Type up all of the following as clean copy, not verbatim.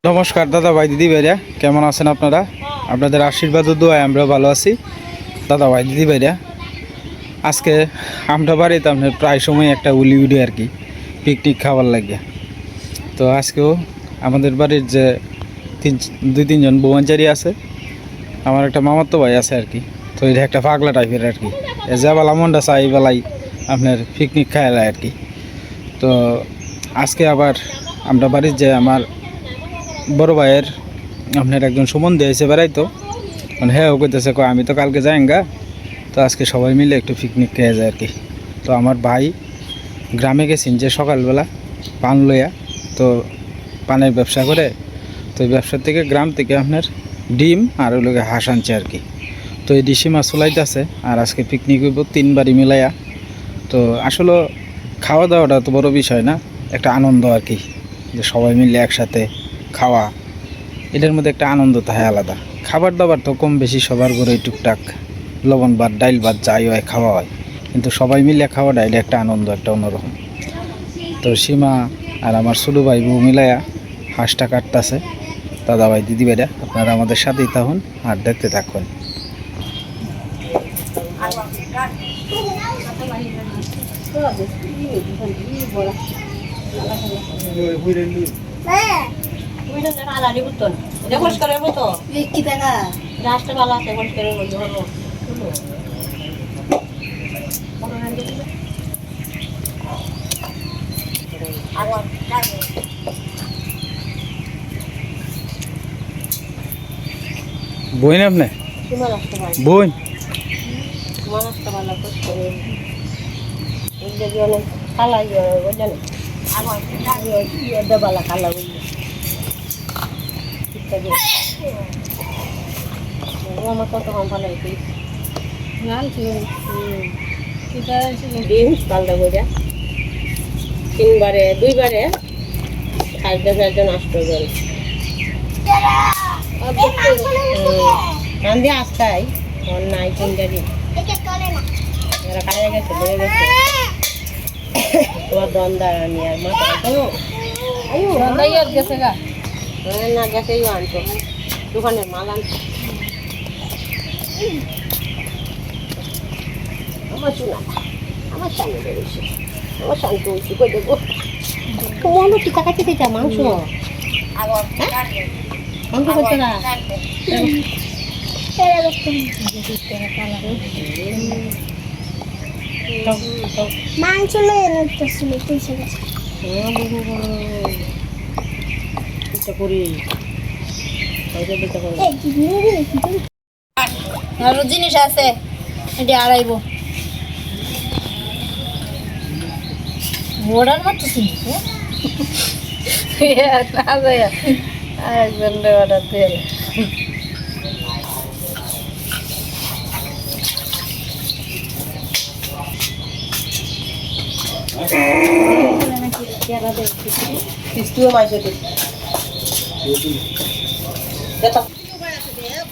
নমস্কার দাদা ভাই দিদি ভাইরা, কেমন আছেন আপনারা? আপনাদের আশীর্বাদ ও দোয়ায় আমরা ভালো আছি। দাদা ভাই দিদি ভাইরা, আজকে আমরা বাড়িতে আপনার প্রায় সময় একটা উড়ি আর কি পিকনিক খাওয়ার লাগে। তো আজকেও আমাদের বাড়ির যে দুই তিনজন বৌমাচারি আছে, আমার একটা মামাতো ভাই আছে আর কি। তো এটা একটা পাগলা টাইপের আর কি, যা বেলা মনটা চাই বেলাই আপনার পিকনিক খাওয়ায় আর কি। তো আজকে আবার আমরা বাড়ির যে আমার বড় ভাইয়ের আপনার একজন সুমন দিয়েছে বেড়াইতো, মানে হ্যাঁ ও কইতেছে আমি তো কালকে যাইঙ্গা, তো আজকে সবাই মিলে একটু পিকনিক খেয়ে যায় আর কি। তো আমার ভাই গ্রামে গেছেন যে সকালবেলা পান লইয়া, তো পানের ব্যবসা করে, তো এই ব্যবসার থেকে গ্রাম থেকে আপনার ডিম আর ওই লোকে হাঁস আনছে আর কি। তো এই ডিসি মাছ চলাইতেছে আর আজকে পিকনিক হইব 3 বাড়ি মিলাইয়া। তো আসলে খাওয়া দাওয়াটা তো বড় বিষয় না, একটা আনন্দ আর কি, যে সবাই মিলে একসাথে খাওয়া, এটার মধ্যে একটা আনন্দ থাকে আলাদা। খাবার দাবার তো কম বেশি সবার ঘরে টুকটাক লবণ ভাত ডাইল ভাত যাই হয় খাওয়া হয়, কিন্তু সবাই মিলে খাওয়াটা এটা একটা আনন্দ, একটা অন্যরকম। তো সীমা আর আমার ছোটো ভাই বউ মিলাইয়া হাঁসটা কাটতেছে। দাদা ভাই দিদি ভাইরা, আপনারা আমাদের সাথেই থাকুন আর দেখতে থাকুন। বইন আপনি বইন আমার কত কম ভালো পাল্টা করে 3 বারে 2 বারে খাদ্য খাদ্য নষ্ট করে রান্ধি আসতাই নাই 3 গাড়ি এরা কাজে গেছে বয়ে গেছে তোমার দন্দার আনি আর মাথা গেছে গা না গেছে আনতো দোকানের মাল আনতো আমার শোনা আমার সামনে বেরিয়েছে আমার শান্ত হয়েছে কই দেবো মনে কি টাকা খেতে চা মাংস মাংস করতে না মাংস ছিল করি আরো জিনিস আছে এটি আড়াইব মোড়ার মতো জিনিস আরেকজন অর্ডার দিয়ে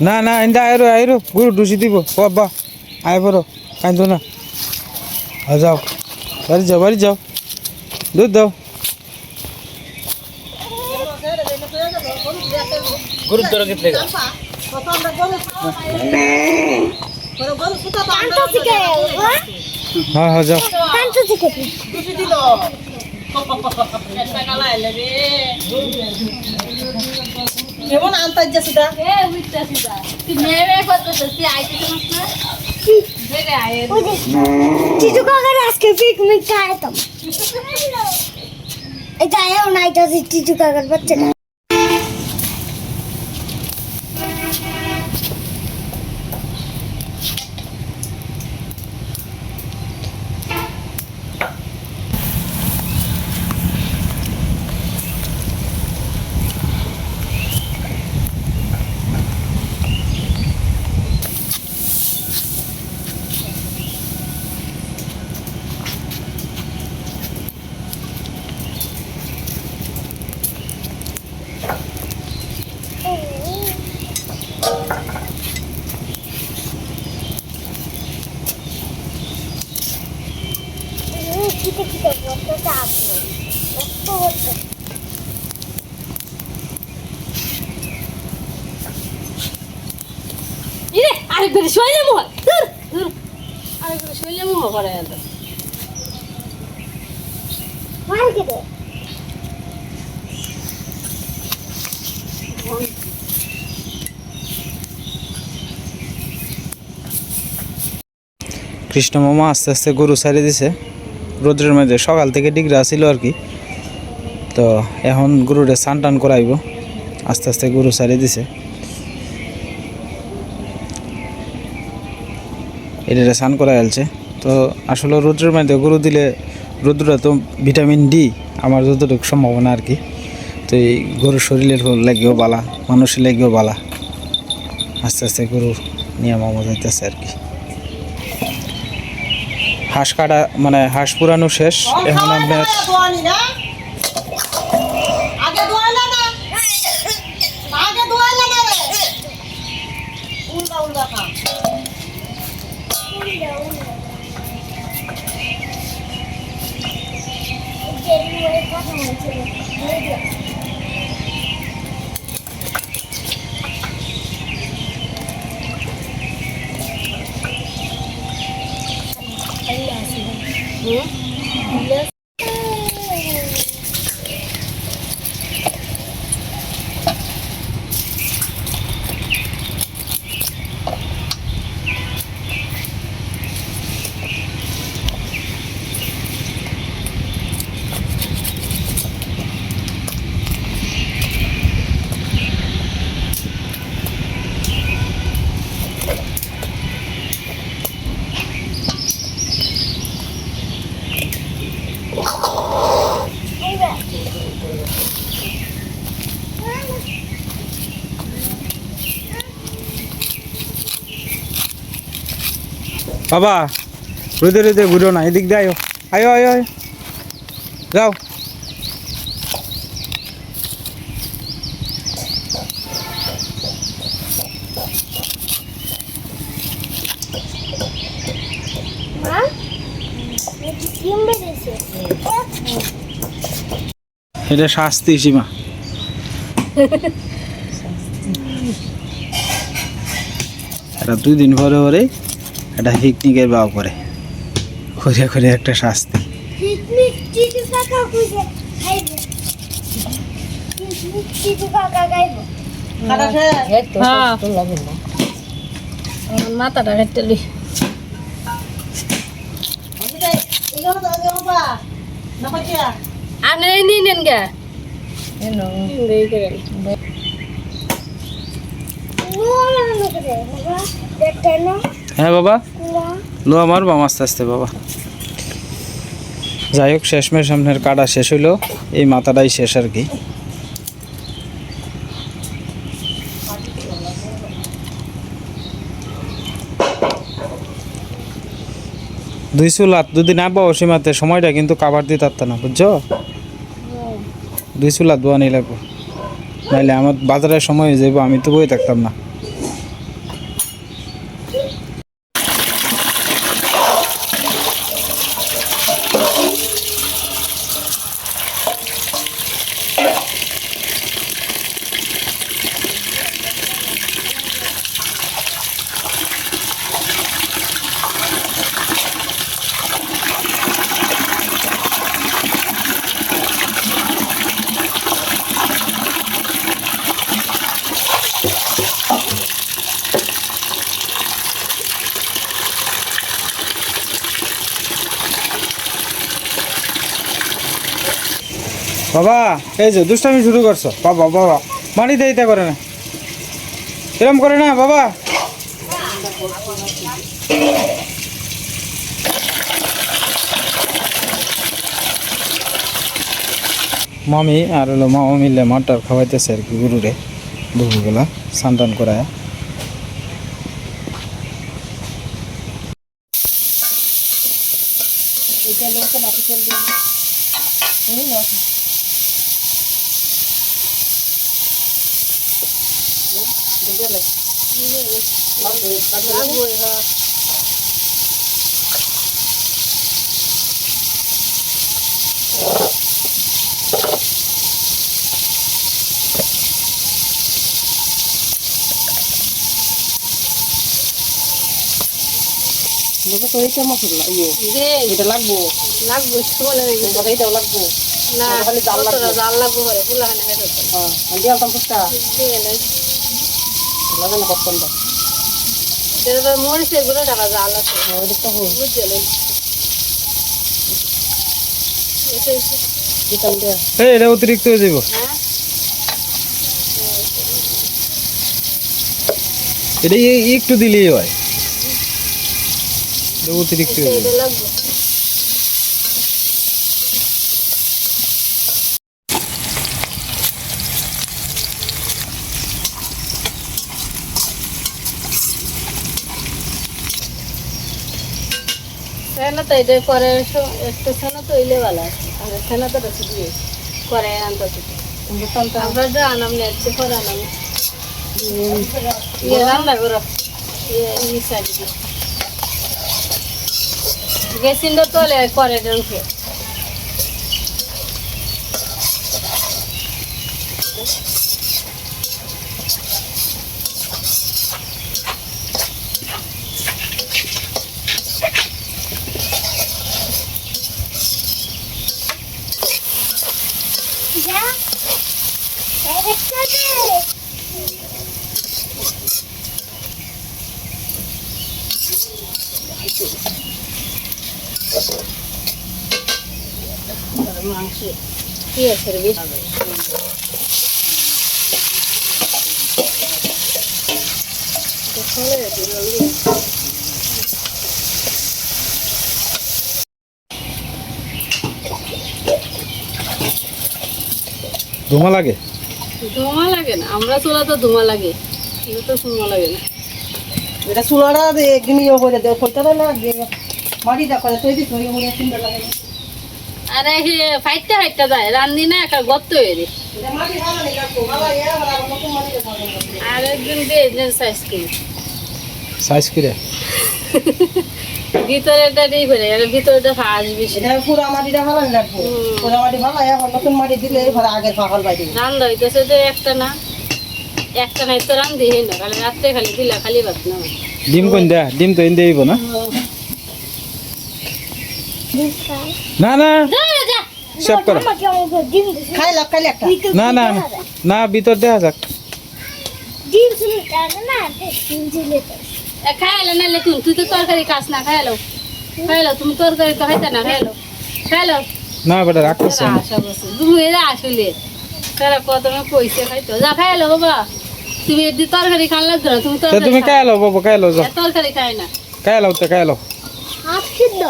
না না এনটা আইরো আইরো গুরু ডুসি দিব বাবা আয় বড় কাইন্দো না। যাও বাড়ি যাও দুধ দাও গুরু ধরো কেটে হ্যাঁ হ্যাঁ যাও কেমন আনতে যাচ্ছে দা চিজু কাকার আজকে পিকনিক খাইতাম এটা এও নাই তো চিজু কাকার বাচ্চাটা আরেকবার শৈলে মোহ ধুর ধুর আরেকবার শৈলে মোহ করে এত মার কে দে কৃষ্ণ মামা আস্তে আস্তে গরু ছাড়িয়ে দিছে রোদ্রের মধ্যে সকাল থেকে ডিগ্রা ছিল আর কি তো এখন গরুরে স্নান টান করাইব আস্তে আস্তে গরু ছাড়িয়ে দিছে এটা স্নান করা গেছে তো আসলে রোদ্রের মধ্যে গরু দিলে রোদ্রটা তো ভিটামিন ডি আমার যতটুকু সম্ভাবনা আর কি তো এই গরুর শরীরের লাগেও বালা মানুষের লাগেও বালা আস্তে আস্তে গরু নিয়ে মামা যাইতেছে আর কি হাঁস কাটা মানে হাঁস পুরানো শেষ এখন আপনার আগে দোয়াইলা না আগে দোয়াইলা না রে উল্টা উল্টা খা বাবা রোদে রোদে ঘুরো না এদিক দিয়ে আয়ো আয়ো আয়ো আয়ো যাও মা এটি কিম বেরিয়েছে এটা শাস্তি সীমা এটা 2 দিন পরে পরে এটা পিকনিকের ভাও করে করে করে একটা শাস্তি পিকনিক চিচু কাকা কইছে খাইবে পিকনিক চিচু কাকা খাইবে খাটা শেষ এই তো হ্যাঁ। তো লাগে না আমার মাথাটা কেটে লই আমি এগুলো তো আগে বাবা না পাচিয়া আপনি এই নিয়ে নেন গে এনো এই করে নোলা না করে বাবা দেখতে না হ্যাঁ বাবা না লো আমার বাম আস্তে আস্তে বাবা যাই হোক শেষমেশ সামনের কাটা শেষ হইলো এই মাথাটাই শেষ আর কি দুই চুলাত যদি না পাও সীমাতে সময়টা কিন্তু কাবার দিতে পারত না বুঝছো 2 চুলাত বোয়া নিয়ে লাগবো নাইলে আমার বাজারের সময় হয়ে যাবো আমি তো বই থাকতাম না বাবা এই যে দুষ্টামি শুরু করছো বাবা বাবা মানি দেইতে করে না এরম করে না বাবা মামি আর হলো মামা মিললে মাটার খাওয়াইতেছে আর কি গরুরে দুপুরবেলা স্নান টান করায় এটা লোকে বাকি চল দিই এই লোকে বলতে তো এইটা মশলা দে এটা লাগবো লাগবো শুনে নাকি বলতে এইটাও লাগবো না খালি জাল লাগবে। কতটা জাল লাগবো পরে ফুলা হানে হেঁটে হ্যাঁ আমি আলতাম ফুটটা দিয়ে নেই লাগে না কতক্ষণটা যেটা মরিচের গুলো টাকা জাল আছে ওইটা তো হোক বুঝলে দিতাম দেয়া এই এটা অতিরিক্ত হয়ে যাব হ্যাঁ এটা একটু দিলেই হয় এটা অতিরিক্ত হয়ে যাবে। এটা লাগবে সেনা তো এটা করে একটু সেনা তো ইলে ভালো আছে আর সেনা তো বেশি দিয়ে করে আনতে আমরা যা আনাম নিচ্ছে করে আনাম ইয়ে রান্না করো ইয়ে সাইড গ্যাসিন্ড তোলে করে উঠে যা একটা দে মাংস পেঁয়াজের বেশি ধোঁয়া লাগে ধোঁয়া লাগে না আমরা চুলা তো ধোঁয়া লাগে এটা তো ধোঁয়া লাগে না এটা চুলাটা একদিন ইয়ে করে দেয় ফলটা না মাটিটা করে তৈরি করে মনে সুন্দর লাগে আরে ফাইটটা ফাইটটা যায় রান্দি না একটা গর্ত হয়ে রে এটা মাটি ভালো নেই কাকু ভালো ইয়া ভালো নতুন মাটিতে ভালো আর একদিন দিয়ে সাইজ কিনে সাইজ করে ভিতরেটা দিয়ে ফেলে আর ভিতরেটা ফাঁস বেশি এটা পুরো মাটিটা ভালো লাগবে পুরো মাটি ভালো ইয়া নতুন মাটি দিলে এবারে আগের ফাঁকাল বাইরে রান্না হইতেছে যে একটা নাই তো রান্ধি হই না খালি রাত্রে খালি দিলা খালি ভাত না ডিম কোন দেয়া ডিম তো এনে দিব না না না সেভ করো আমাকে আমার ডিম দিছে খাইলে একটা না না না, না ভিতর দেয়া যাক ডিম শুনে টাকা না ডিম দিলে তো খাইলো না লে তুই তো তরকারি খাস না খাইলো তুমি তরকারি তো খাইতে না খাইলো না বেটা রাখতেছ আশা করছি তুমি এরা আসলে তারা প্রথমে পয়সা খাইতো যা খাইলো বাবা তুমি এদি তরকারি খান লাগতো না তুমি তরকারি তুমি খাও। কায় লাও বাবা কায় লাও যাও তরকারি খাই না কায় লাও তো কায় লাও হাত খিদ্দ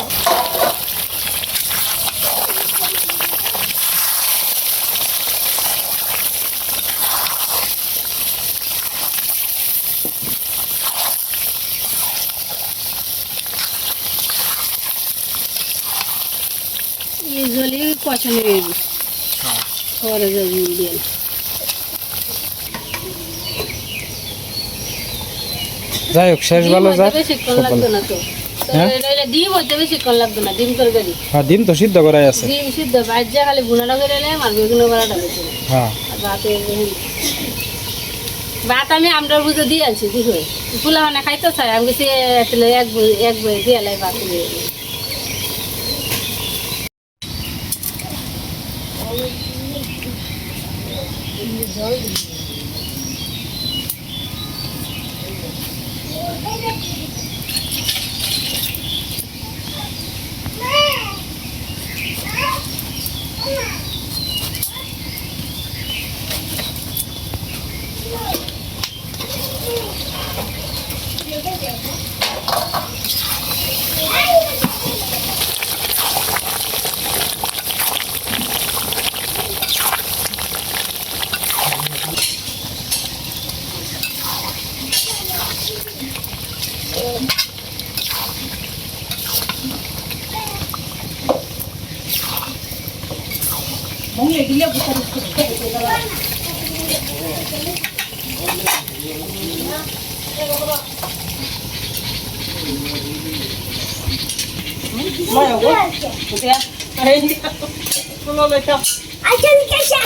ইউজুয়ালি পছন্দ হয়ে গেছে পরে যাবি দিয়ে যাই হোক শেষ ভালো যাক বেশিক্ষণ সব লাগতো ভালো। না তো হ্যাঁ? ডিম হতে বেশিক্ষণ লাগতো না ডিম তরকারি হ্যাঁ ডিম তো সিদ্ধ করাই আছে ডিম সিদ্ধ বাজ্যা খালি গুণাটা করে এলাম আর বেগুনো করাটা বেশি হ্যাঁ আর ভাত আমি আমরা বুঝে দিয়ে আনছি দুধ ফুলা মানে খাইতে চাই আমি বেশি এক বই দিয়ে এলাই ভাত দিয়ে মনে দিলে বুঝতে মায়া গো বুঝে এই শুনো লেখা আচ্ছা আচ্ছা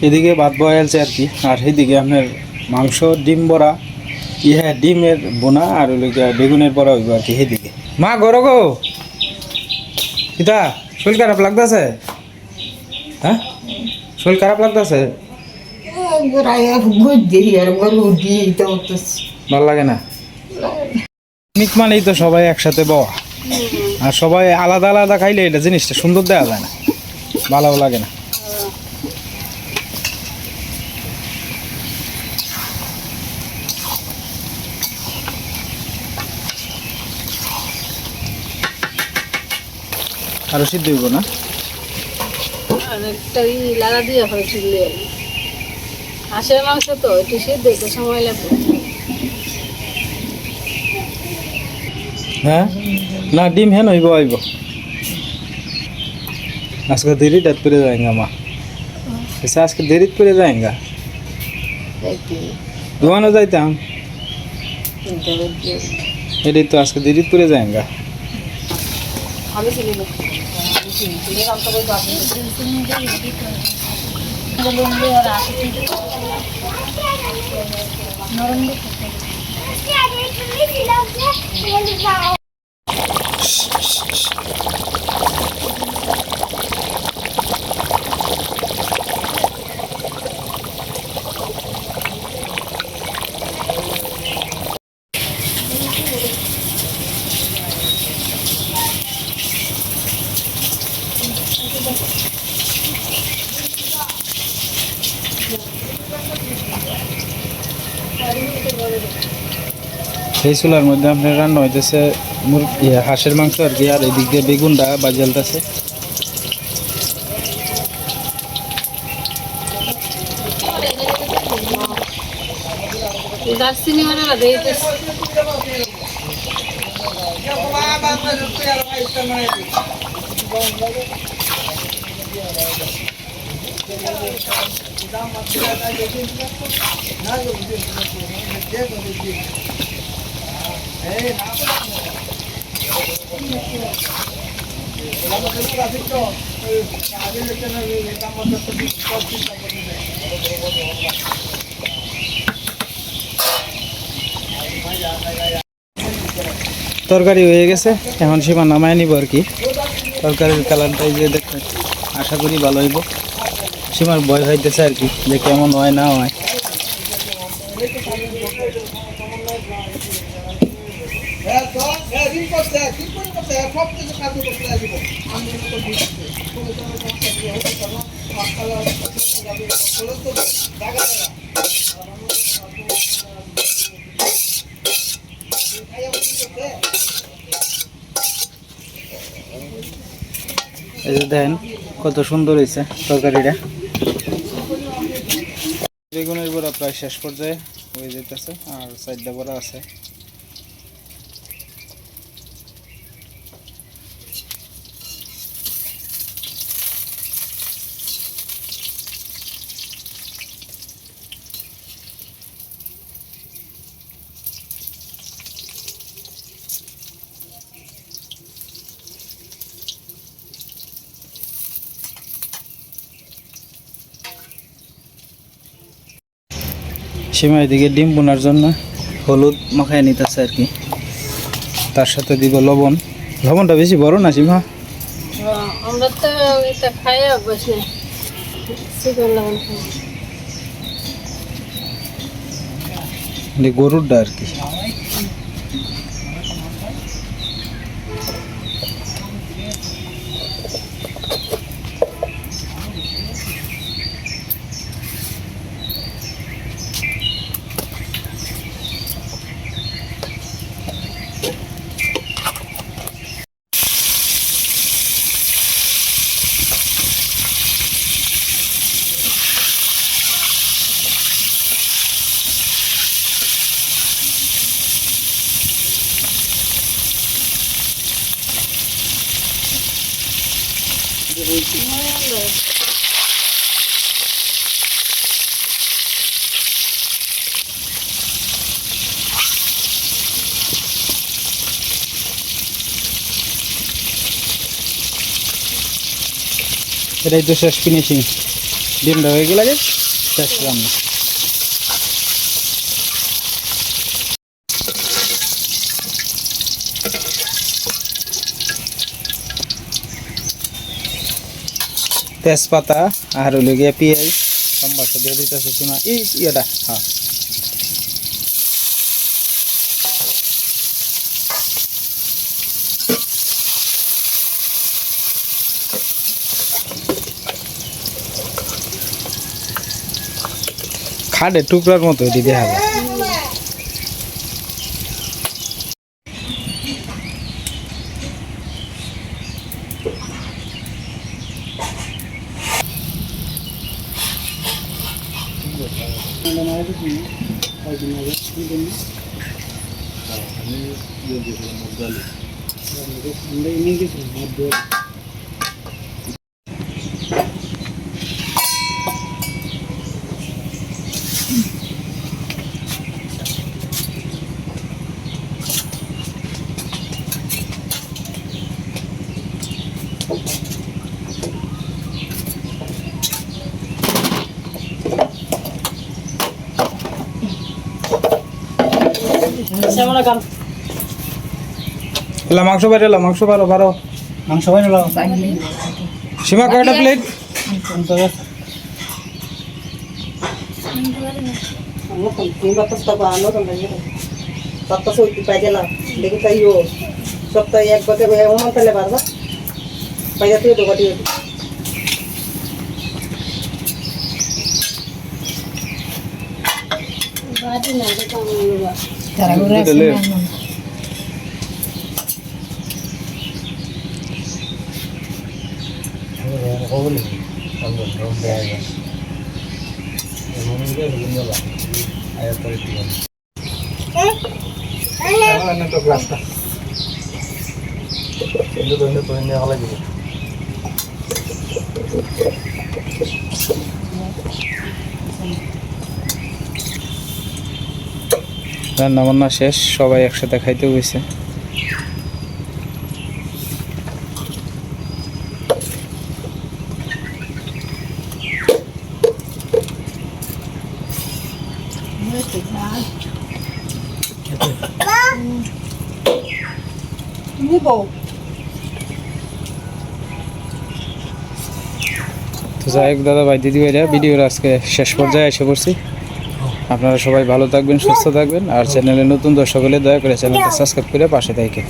এদিকে ভাত বয়ালছে আর কি, আর এদিকে আপনার মাংস ডিম বড়া, ইহা ডিমের বোনা আর ওইদিকে বেগুনের বড়া হইব আর কি। এদিকে মা গরো গো কিতা শরীর খারাপ লাগতেছে? হ্যাঁ শরীর খারাপ লাগতেছে, ভালো লাগে না? পিকনিক মানেই তো সবাই একসাথে বওয়া, আর সবাই আলাদা আলাদা খাইলে এটা জিনিসটা সুন্দর দেওয়া যায় না, ভালো লাগে না। আরো সিদ্ধ হইব না? আর একটা লাগা দিয়ে হয় চুলে হাঁসের মাংস তো একটু সিদ্ধ একটু সময় লাগবে। হ্যাঁ না ডিম হ্যাঁ হইব আইব, আজকে দেরি রাত করে যাएगा মা, ऐसे আজকে দেরি করে যাएगा, দোকানে যাইতাম এটাই তো, আজকে দেরি করে যাएगा। আমি চিনি না, আমি চিনি চিনি কাম তো করবো আপনি। সেই চুলার মধ্যে আপনার রান্না হইতেছে হাঁসের মাংস আর কি, আর এদিক দিয়ে বেগুনটা বাজি জ্বালতেছে। দারচিনি মানে না দিতে তরকারি হয়ে গেছে, এখন সীমা নামায় নিব আর কি। তরকারির কালারটাই যে দেখতে আশা করি ভালো হইব। সীমার ভয় হইতেছে আর কি যে কেমন হয় না হয়। এই যে দেখেন কত সুন্দর হয়েছে তরকারিটা। বেগুনের বড়া প্রায় শেষ পর্যায়ে হয়ে যেতেছে, আর চারটা বড়া আছে। সীমা এদিকে ডিম বোনার জন্য হলুদ মাখায় নিতেছে আর কি, তার সাথে দিব লবণ। লবণটা বেশি বড় না সীমা? আমরা তো এটা খাই অভ্যাস নেই, চিকেন লবণ খাই। গরুরটা আর কি। এটাই তো শেষ ফিনিশিং, ডিমটা হয়ে গেলে শেষ রান্না। তেজপাতা আর হইল গিয়া পেঁয়াজ সম্বাস দিয়ে দিতেছে শোনা এই ইয়েটা। হ্যাঁ খাড়ে টুকরার মতো এটি দেখা যায়। এলা মাংস বাইরে এলা মাংস বারো বারো মাংস বাইরে এলো সীমা কয়টা প্লেট সপ্তাহে এক বছর তাহলে পারবা পাইয়া তুই দোকাটি রান্না বান্না শেষ, সবাই একসাথে খাইতে গেছে। তো যাই হোক দাদা ভাই দিদি ভাইরা, ভিডিওর আজকে শেষ পর্যায়ে এসে পড়ছি। আপনারা সবাই ভালো থাকবেন, সুস্থ থাকবেন, আর চ্যানেলে নতুন দর্শক হলে দয়া করে চ্যানেলটা সাবস্ক্রাইব করে পাশে থাকেন।